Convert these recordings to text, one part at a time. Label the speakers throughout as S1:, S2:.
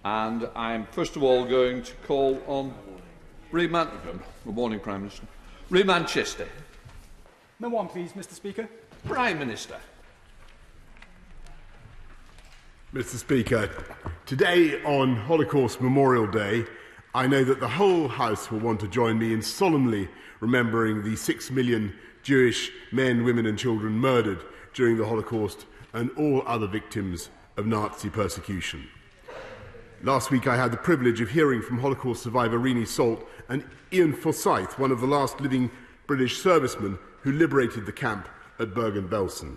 S1: And I'm first of all going to call on Good morning, Prime Minister. Manchester.
S2: Number one, please, Mr. Speaker.
S1: Prime Minister.
S3: Mr. Speaker, today on Holocaust Memorial Day, I know that the whole House will want to join me in solemnly remembering the 6 million Jewish men, women and children murdered during the Holocaust and all other victims of Nazi persecution. Last week I had the privilege of hearing from Holocaust survivor Renée Salt and Ian Forsyth, one of the last living British servicemen who liberated the camp at Bergen-Belsen.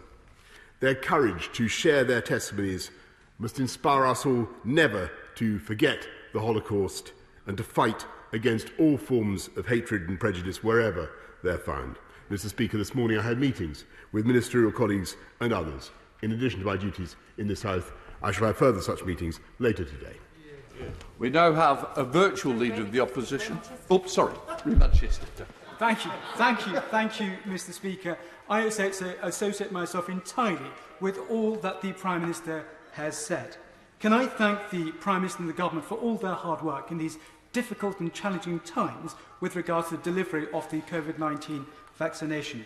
S3: Their courage to share their testimonies must inspire us all never to forget the Holocaust and to fight against all forms of hatred and prejudice wherever they're found. Mr. Speaker, this morning I had meetings with ministerial colleagues and others. In addition to my duties in this House, I shall have further such meetings later today.
S1: We now have a virtual leader of the opposition. Oh, sorry, Manchester.
S2: Thank you, Mr. Speaker. I associate myself entirely with all that the Prime Minister has said. Can I thank the Prime Minister and the Government for all their hard work in these difficult and challenging times with regards to the delivery of the COVID-19 vaccination.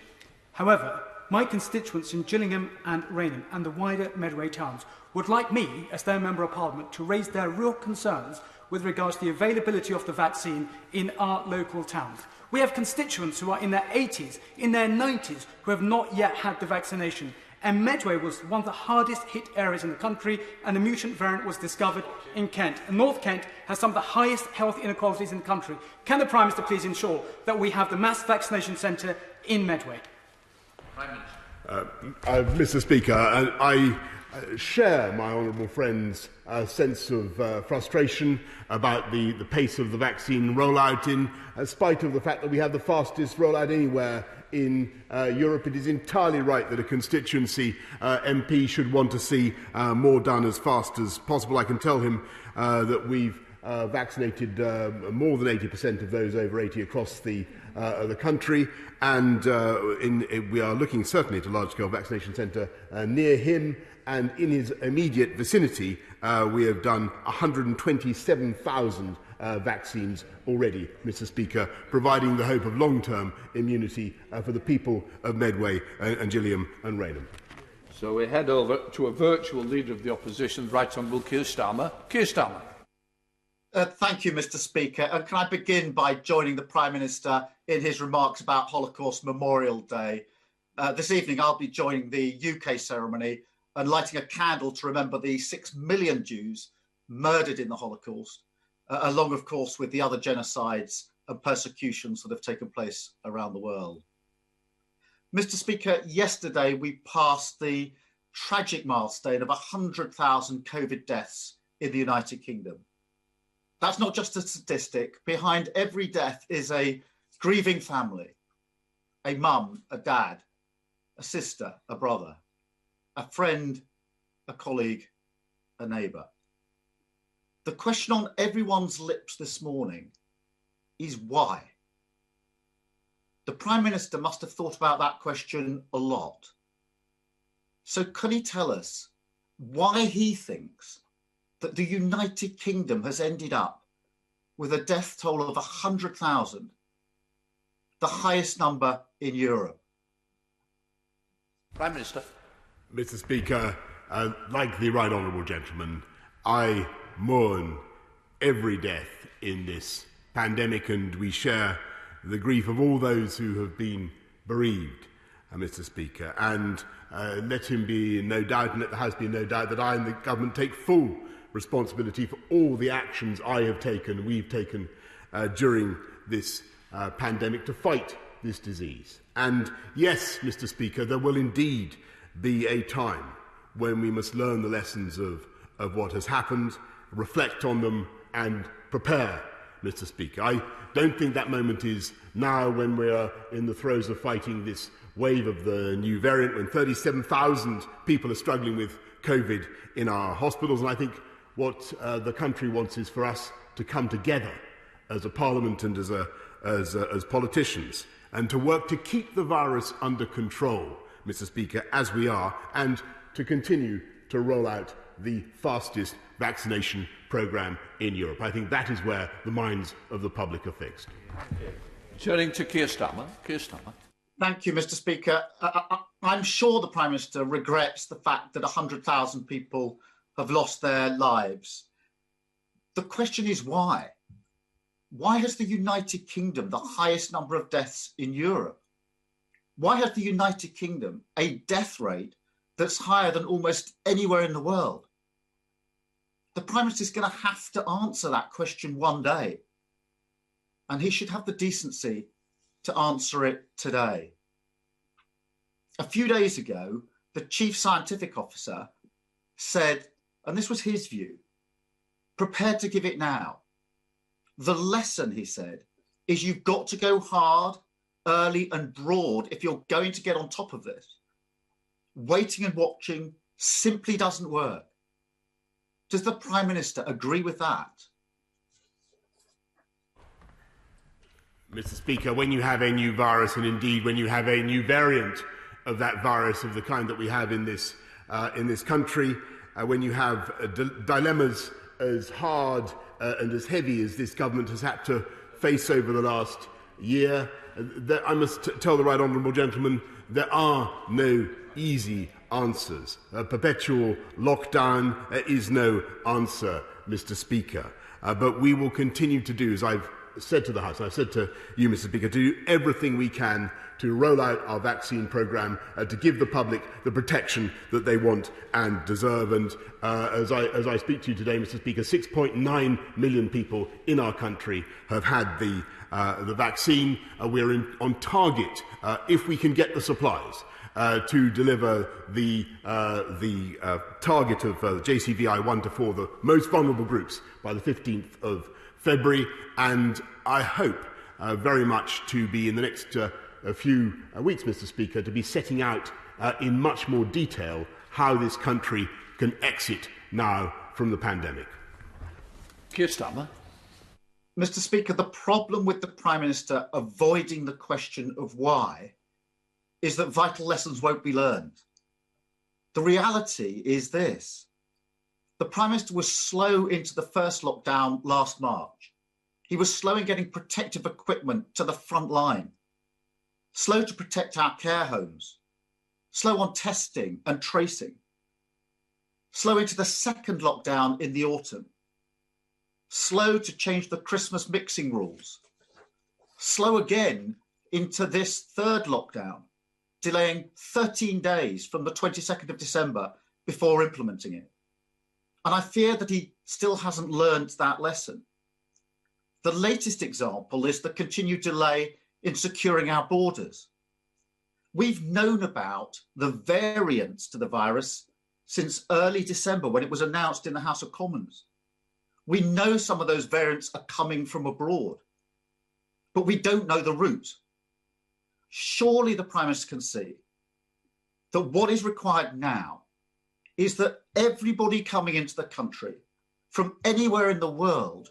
S2: However, my constituents in Gillingham and Rainham and the wider Medway towns would like me, as their Member of Parliament, to raise their real concerns with regards to the availability of the vaccine in our local towns. We have constituents who are in their 80s, in their 90s, who have not yet had the vaccination. And Medway was one of the hardest hit areas in the country, and the mutant variant was discovered in Kent. And North Kent has some of the highest health inequalities in the country. Can the Prime Minister please ensure that we have the mass vaccination centre in Medway?
S1: Prime
S3: Minister. Mr. Speaker, I share my honourable friend's sense of frustration about the pace of the vaccine rollout, in spite of the fact that we have the fastest rollout anywhere in Europe. It is entirely right that a constituency MP should want to see more done as fast as possible. I can tell him that we've vaccinated more than 80% of those over 80 across the country, and we are looking certainly at a large-scale vaccination centre near him, and in his immediate vicinity we have done 127,000 vaccines already, Mr. Speaker, providing the hope of long-term immunity for the people of Medway and Gillingham and Rainham.
S1: So we head over to a virtual leader of the opposition, Right Honourable Keir Starmer. Keir Starmer.
S4: Thank you, Mr. Speaker. And can I begin by joining the Prime Minister in his remarks about Holocaust Memorial Day? This evening I'll be joining the UK ceremony and lighting a candle to remember the 6 million Jews murdered in the Holocaust, along, of course, with the other genocides and persecutions that have taken place around the world. Mr. Speaker, yesterday we passed the tragic milestone of 100,000 COVID deaths in the United Kingdom. That's not just a statistic. Behind every death is a grieving family, a mum, a dad, a sister, a brother, a friend, a colleague, a neighbour. The question on everyone's lips this morning is why? The Prime Minister must have thought about that question a lot. So can he tell us why he thinks that the United Kingdom has ended up with a death toll of 100,000, the highest number in Europe?
S1: Prime Minister.
S3: Mr. Speaker, like the right honourable gentleman, I mourn every death in this pandemic, and we share the grief of all those who have been bereaved, Mr. Speaker. And let him be in no doubt, and let the House be in no doubt, that I and the Government take full responsibility for all the actions I have taken, we've taken during this pandemic to fight this disease. And yes, Mr. Speaker, there will indeed be a time when we must learn the lessons of what has happened, reflect on them and prepare, Mr. Speaker. I don't think that moment is now, when we are in the throes of fighting this wave of the new variant, when 37,000 people are struggling with COVID in our hospitals. And I think what the country wants is for us to come together as a parliament and as politicians, and to work to keep the virus under control, Mr. Speaker, as we are, and to continue to roll out the fastest vaccination programme in Europe. I think that is where the minds of the public are fixed.
S1: Turning to Keir Starmer. Keir Starmer.
S4: Thank you, Mr. Speaker. I'm sure the Prime Minister regrets the fact that 100,000 people have lost their lives. The question is why? Why has the United Kingdom the highest number of deaths in Europe? Why has the United Kingdom a death rate that's higher than almost anywhere in the world? The Prime Minister is going to have to answer that question one day, and he should have the decency to answer it today. A few days ago, the Chief Scientific Officer said, and this was his view, prepared to give it now. The lesson, he said, is you've got to go hard, early and broad if you're going to get on top of this. Waiting and watching simply doesn't work. Does the Prime Minister agree with that?
S3: Mr. Speaker, when you have a new virus, and indeed when you have a new variant of that virus of the kind that we have in this country, when you have dilemmas as hard and as heavy as this government has had to face over the last year, I must tell the right honourable gentleman, there are no easy answers. A perpetual lockdown is no answer, Mr. Speaker. But we will continue to do, as I've said to the House, and I've said to you, Mr. Speaker, to do everything we can to roll out our vaccine programme, to give the public the protection that they want and deserve. And as I speak to you today, Mr. Speaker, 6.9 million people in our country have had the vaccine. We're on target, if we can get the supplies, to deliver the target of JCVI 1 to 4, the most vulnerable groups, by the 15th of February. And I hope very much to be in the next a few weeks, Mr. Speaker, to be setting out in much more detail how this country can exit now from the pandemic.
S1: Keir Starmer.
S4: Mr. Speaker, the problem with the Prime Minister avoiding the question of why is that vital lessons won't be learned. The reality is this. The Prime Minister was slow into the first lockdown last March. He was slow in getting protective equipment to the front line, slow to protect our care homes, slow on testing and tracing, slow into the second lockdown in the autumn, slow to change the Christmas mixing rules, slow again into this third lockdown, delaying 13 days from the 22nd of December before implementing it. And I fear that he still hasn't learned that lesson. The latest example is the continued delay in securing our borders. We've known about the variants to the virus since early December, when it was announced in the House of Commons. We know some of those variants are coming from abroad, but we don't know the route. Surely the Prime Minister can see that what is required now is that everybody coming into the country from anywhere in the world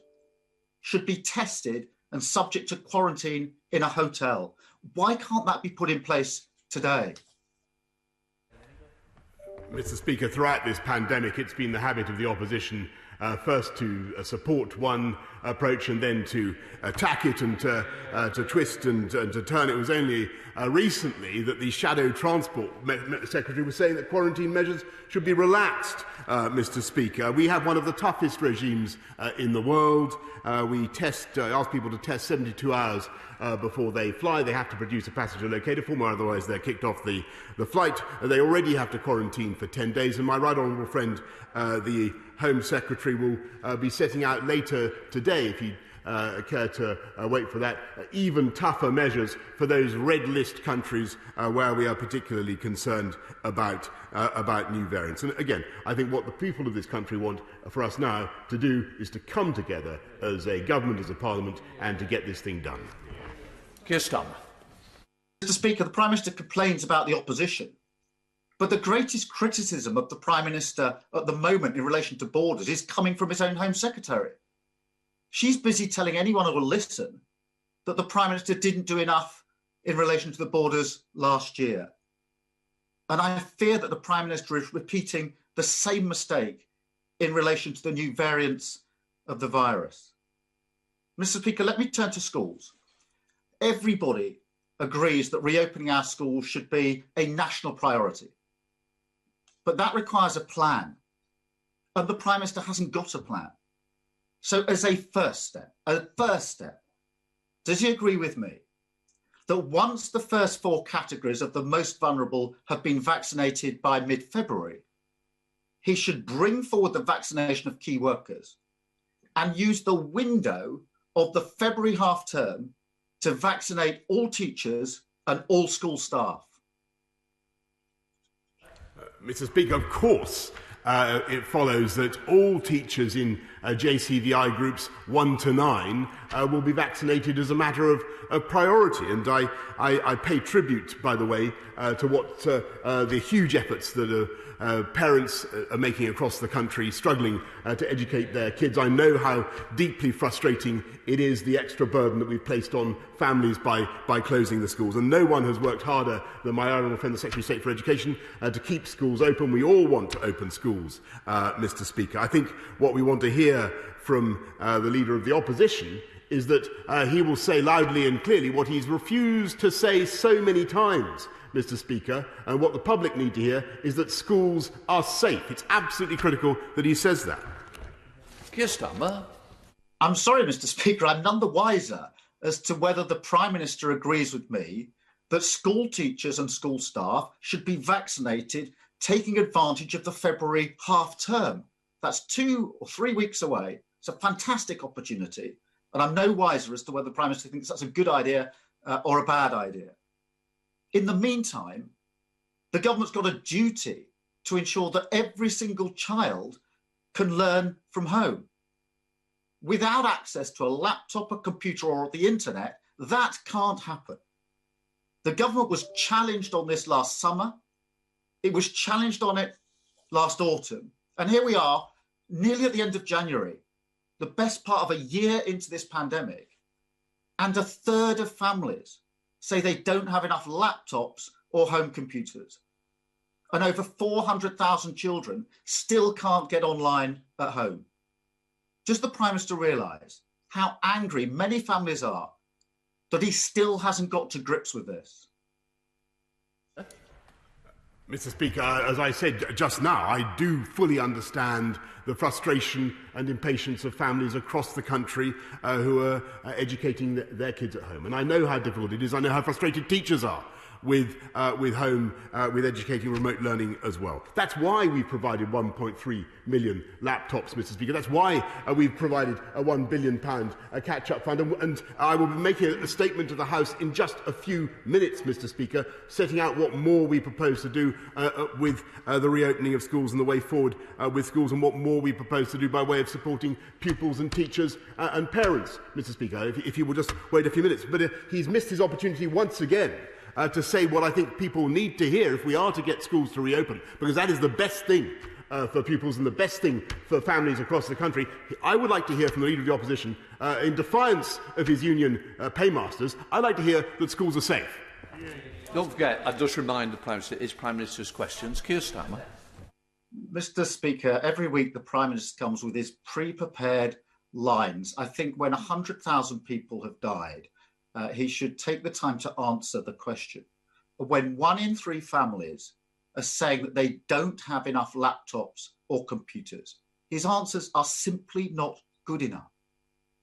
S4: should be tested and subject to quarantine in a hotel. Why can't that be put in place today?
S3: Mr. Speaker, throughout this pandemic, it's been the habit of the opposition first to support one approach and then to attack it and to twist and to turn. It was only recently that the Shadow Transport Secretary was saying that quarantine measures should be relaxed, Mr. Speaker. We have one of the toughest regimes in the world. We ask people to test 72 hours before they fly. They have to produce a passenger locator form, or otherwise they're kicked off the flight. They already have to quarantine for 10 days. And my right honourable friend, the Home Secretary, will be setting out later today, if you care to wait for that, even tougher measures for those red list countries where we are particularly concerned about new variants. And again, I think what the people of this country want for us now to do is to come together as a government, as a parliament, and to get this thing done.
S1: Keir Starmer.
S4: Mr. Speaker, the Prime Minister complains about the opposition, but the greatest criticism of the Prime Minister at the moment in relation to borders is coming from his own Home Secretary. She's busy telling anyone who will listen that the Prime Minister didn't do enough in relation to the borders last year. And I fear that the Prime Minister is repeating the same mistake in relation to the new variants of the virus. Mr. Speaker, let me turn to schools. Everybody agrees that reopening our schools should be a national priority. But that requires a plan. And the Prime Minister hasn't got a plan. So as a first step, does he agree with me that once the first 4 categories of the most vulnerable have been vaccinated by mid-February, he should bring forward the vaccination of key workers and use the window of the February half term to vaccinate all teachers and all school staff?
S3: Mr. Speaker, of course, it follows that all teachers in JCVI groups 1 to 9 will be vaccinated as a matter of priority. And I pay tribute, by the way, to what the huge efforts that parents are making across the country, struggling to educate their kids. I know how deeply frustrating it is, the extra burden that we've placed on families by closing the schools. And no one has worked harder than my honourable friend, the Secretary of State for Education, to keep schools open. We all want to open schools, Mr. Speaker. I think what we want to hear from the Leader of the Opposition is that he will say loudly and clearly what he's refused to say so many times, Mr. Speaker, and what the public need to hear is that schools are safe. It's absolutely critical that he says that.
S1: Keir Starmer.
S4: I'm sorry, Mr. Speaker, I'm none the wiser as to whether the Prime Minister agrees with me that school teachers and school staff should be vaccinated, taking advantage of the February half term. That's 2 or 3 weeks away. It's a fantastic opportunity. And I'm no wiser as to whether the Prime Minister thinks that's a good idea or a bad idea. In the meantime, the government's got a duty to ensure that every single child can learn from home. Without access to a laptop, a computer or the internet, that can't happen. The government was challenged on this last summer. It was challenged on it last autumn. And here we are, nearly at the end of January, the best part of a year into this pandemic, and a third of families say they don't have enough laptops or home computers. And over 400,000 children still can't get online at home. Does the Prime Minister realise how angry many families are that he still hasn't got to grips with this?
S3: Mr. Speaker, as I said just now, I do fully understand the frustration and impatience of families across the country who are educating their kids at home. And I know how difficult it is. I know how frustrated teachers are with educating remote learning as well. That's why we've provided 1.3 million laptops, Mr. Speaker. That's why we've provided a £1 billion catch-up fund. And I will be making a statement to the House in just a few minutes, Mr. Speaker, setting out what more we propose to do with the reopening of schools and the way forward with schools, and what more we propose to do by way of supporting pupils and teachers and parents, Mr. Speaker, if you will just wait a few minutes. But he's missed his opportunity once again to say what I think people need to hear if we are to get schools to reopen, because that is the best thing for pupils and the best thing for families across the country. I would like to hear from the Leader of the Opposition, in defiance of his union paymasters, I'd like to hear that schools are safe.
S1: Don't forget, I just remind the Prime Minister, it's Prime Minister's questions. Keir Starmer.
S4: Mr. Speaker, every week the Prime Minister comes with his pre-prepared lines. I think when 100,000 people have died, he should take the time to answer the question. When 1 in 3 families are saying that they don't have enough laptops or computers, his answers are simply not good enough.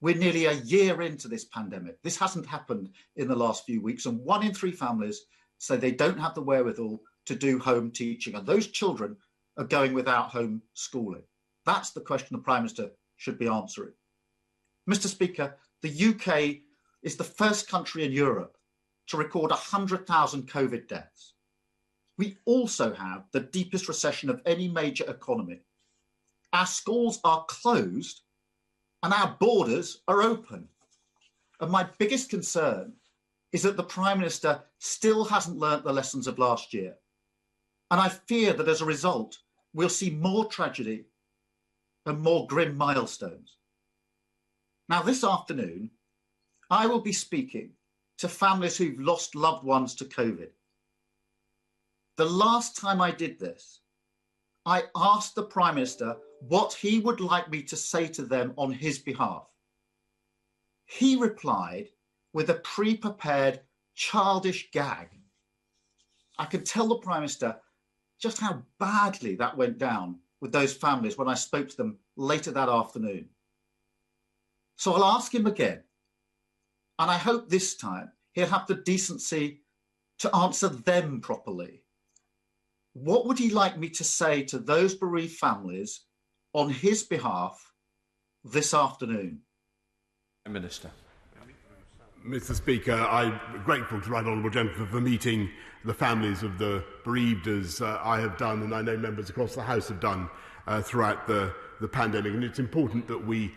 S4: We're nearly a year into this pandemic. This hasn't happened in the last few weeks, and 1 in 3 families say they don't have the wherewithal to do home teaching, and those children are going without home schooling. That's the question the Prime Minister should be answering. Mr. Speaker, the UK is the first country in Europe to record 100,000 COVID deaths. We also have the deepest recession of any major economy. Our schools are closed and our borders are open. And my biggest concern is that the Prime Minister still hasn't learnt the lessons of last year. And I fear that as a result, we'll see more tragedy and more grim milestones. Now, this afternoon, I will be speaking to families who've lost loved ones to COVID. The last time I did this, I asked the Prime Minister what he would like me to say to them on his behalf. He replied with a pre-prepared childish gag. I could tell the Prime Minister just how badly that went down with those families when I spoke to them later that afternoon. So I'll ask him again, and I hope this time he'll have the decency to answer them properly. What would he like me to say to those bereaved families on his behalf this afternoon?
S1: Minister.
S3: Mr. Speaker, I'm grateful to the Right Honourable Gentleman for meeting the families of the bereaved, as I have done, and I know members across the House have done throughout the pandemic. And it's important that we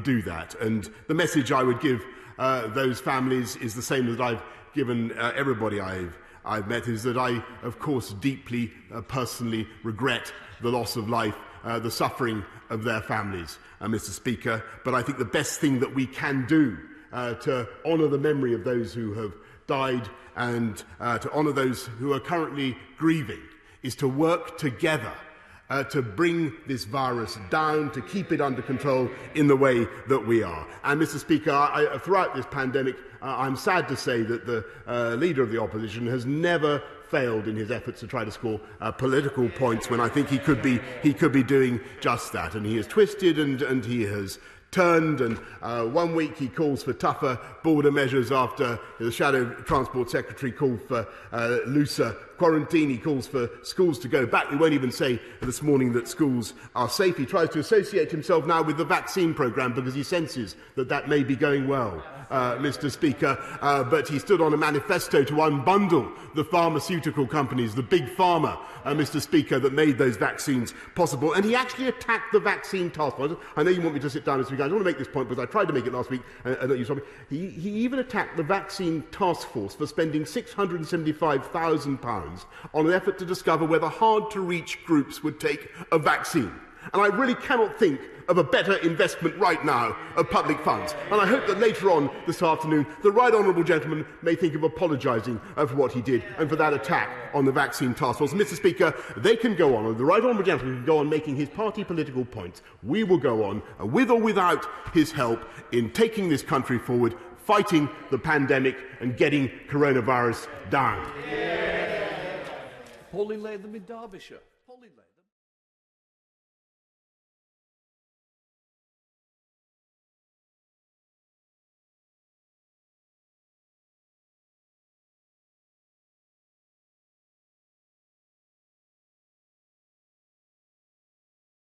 S3: do that. And the message I would give those families is the same that I've given everybody I've met, is that I, of course, deeply personally regret the loss of life, the suffering of their families, Mr. Speaker. But I think the best thing that we can do to honour the memory of those who have died and to honour those who are currently grieving is to work together to bring this virus down, to keep it under control in the way that we are. And, Mr. Speaker, throughout this pandemic, I'm sad to say that the Leader of the Opposition has never failed in his efforts to try to score political points when I think he could be doing just that. And he has twisted and he has turned, and 1 week he calls for tougher border measures after the Shadow Transport Secretary called for looser quarantine. He calls for schools to go back. He won't even say this morning that schools are safe. He tries to associate himself now with the vaccine programme because he senses that may be going well, Mr. Speaker. But he stood on a manifesto to unbundle the pharmaceutical companies, the big pharma, Mr. Speaker, that made those vaccines possible. And he actually attacked the vaccine task force. I know you want me to sit down, Mr. Speaker. I don't want to make this point because I tried to make it last week and you saw me. He even attacked the vaccine task force for spending £675,000 on an effort to discover whether hard-to-reach groups would take a vaccine. And I really cannot think of a better investment right now of public funds. And I hope that later on this afternoon, the Right Honourable Gentleman may think of apologising for what he did and for that attack on the vaccine task force. Mr. Speaker, they can go on, and the Right Honourable Gentleman can go on making his party political points. We will go on, with or without his help, in taking this country forward, fighting the pandemic and getting coronavirus down.
S1: Pauline Latham in Derbyshire. Pauline Latham.